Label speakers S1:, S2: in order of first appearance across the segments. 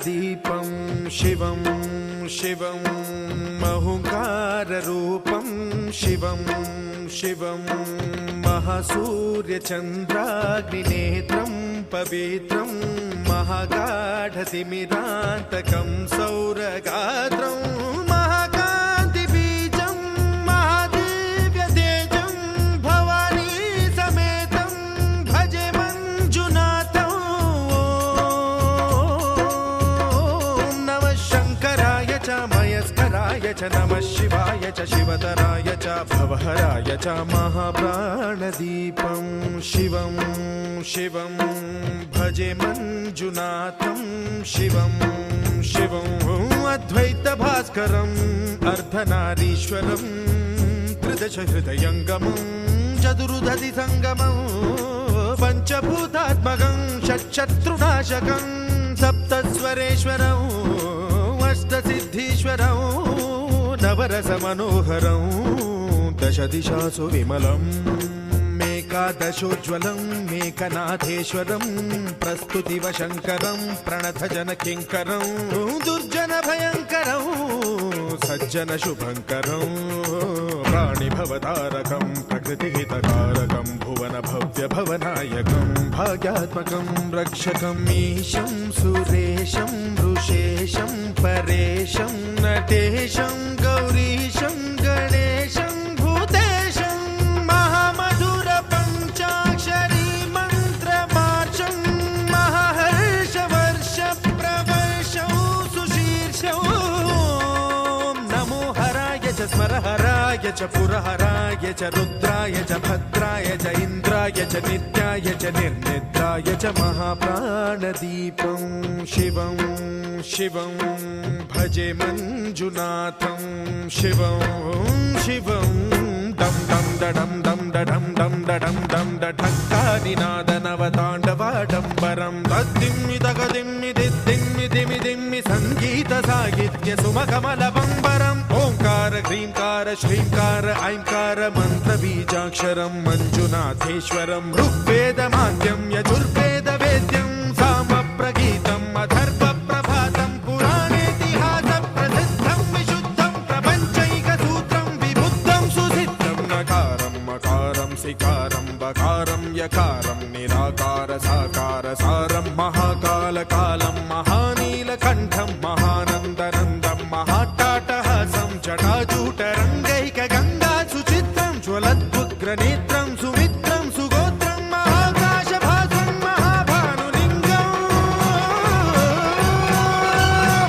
S1: प्राणदीपं शिवं शिवं महुङ्काररूपं शिवं शिवं महासूर्यचन्द्राग्निनेत्रं पवित्रं महागाढतिमिरान्तकं सौरगात्रं महाकान्तिबीजं महादिव्यतेजं भवानी समेतं भजे मञ्जुनाथं। ॐ नमः शङ्कराय च मयस्कराय च नमः शिवाय च शिवतराय च भवहराय च महाप्राणदीपं शिवं शिवं भजे मञ्जुनाथं शिवं शिवं अद्वैतभास्करम् अर्धनारीश्वरं त्रिदशहृदयङ्गमं चतुर्दधिसङ्गमं पञ्चभूतात्मकं षट्शत्रुनाशकं सप्तस्वरेश्वरम् अष्टसिद्धीश्वरं नवरसमनोहरं दशदिशासु विमलम् एकादशोज्ज्वलं मेकनाथेश्वरं प्रस्तुतिवशङ्करं प्रणतजनकिङ्करं दुर्जनभयङ्करं सज्जनशुभङ्करं प्राणिभवतारकं प्रकृतिहितकारकं भुवनभव्यभवनायकं भाग्यात्मकं रक्षकं ईशं सुरेशं ऋषेशं परेशं नटेशं गौरीशं गणेशं भूतेशं महामधुर पञ्चाक्षरी मन्त्रमार्चं महाहर्षवर्ष प्रवर्षं सुशीर्षं नमो हराय च स्मरहराय च पुरहराय च रुद्राय च भद्राय च इन्द्राय च नित्याय च निर्निद्राय च महाप्राणदीपं शिवं शिवं भजे मञ्जुनाथं शिवं शिवं दं दं दडं दं दडं दं दडं दं डठङ्कानिनादनवताण्डवाडम्बरं तद्दिम्मि तगदिम्मि दिद्दिम्मि दिमि दिम्मि सङ्गीतसाहित्य सुमकमलबम्बरम् ओङ्कार ह्रीङ्कार श्रीङ्कार ऐङ्कार मन्त्रबीजाक्षरं मञ्जुनाथेश्वरं ऋग्वेदमाद्यं यजुर्वेदवेद्यं सामप्रगीतम् अथर्वप्रभातं पुराणेतिहासप्रसिद्धं विशुद्धं प्रपञ्चैकसूत्रं विबुद्धं सुसिद्धं नकारं मकारं सिकारं बकारं यकारं निराकार साकार सारं महाकालकालं महानीलकण्ठं महानन्दनन्दं महाट्टाटहासं जटाजूटरङ्गैकगङ्गा सुचित्रं ज्वलद्भुग्रनेत्रं सुमित्रं सुगोत्रं महाकाशभासं महाभानुलिङ्गं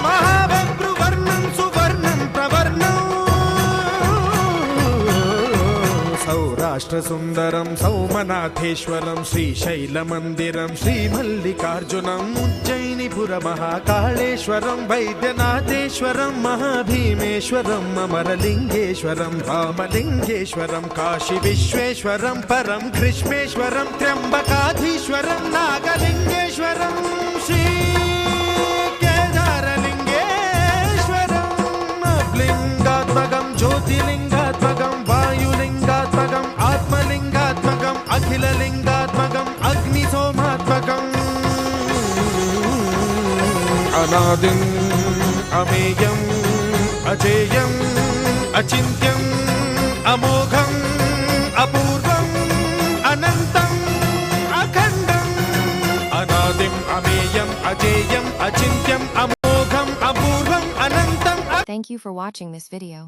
S1: महाबभ्रुवर्णं सुवर्णं प्रवर्णं सौराष्ट्रसुन्दरं सौमनाथेश्वरं श्रीशैलमन्दिरं श्रीमल्लिकार्जुनम् उज्जयिनीपुरमहाकाळेश्वरं वैद्यनाथेश्वरं महाभीमेश्वरं अमरलिङ्गेश्वरं रामलिङ्गेश्वरं काशीविश्वेश्वरं परं कृष्णेश्वरं त्र्यम्बकाधीश्वरं नागलिङ्गेश्वरं श्रीकेदारलिङ्गेश्वरं लिङ्गात्मकं ज्योतिलिङ्गात्मकं वायुलिङ्गात्मकम् आत्मलिङ्गात्मकम् अखिललिङ्गात्मकम् अग्निसोमात्मकम् अनादिम् अमेयम् अजेयम् अचिन्त्यम् अमोघम् अपूर्वम् अनन्तम् अखण्डम् अनादिम् अमेयम् अजेयम् अचिन्त्यम् अमोघम् अपूर्वम् अनन्तम्।
S2: Thank you for watching this video.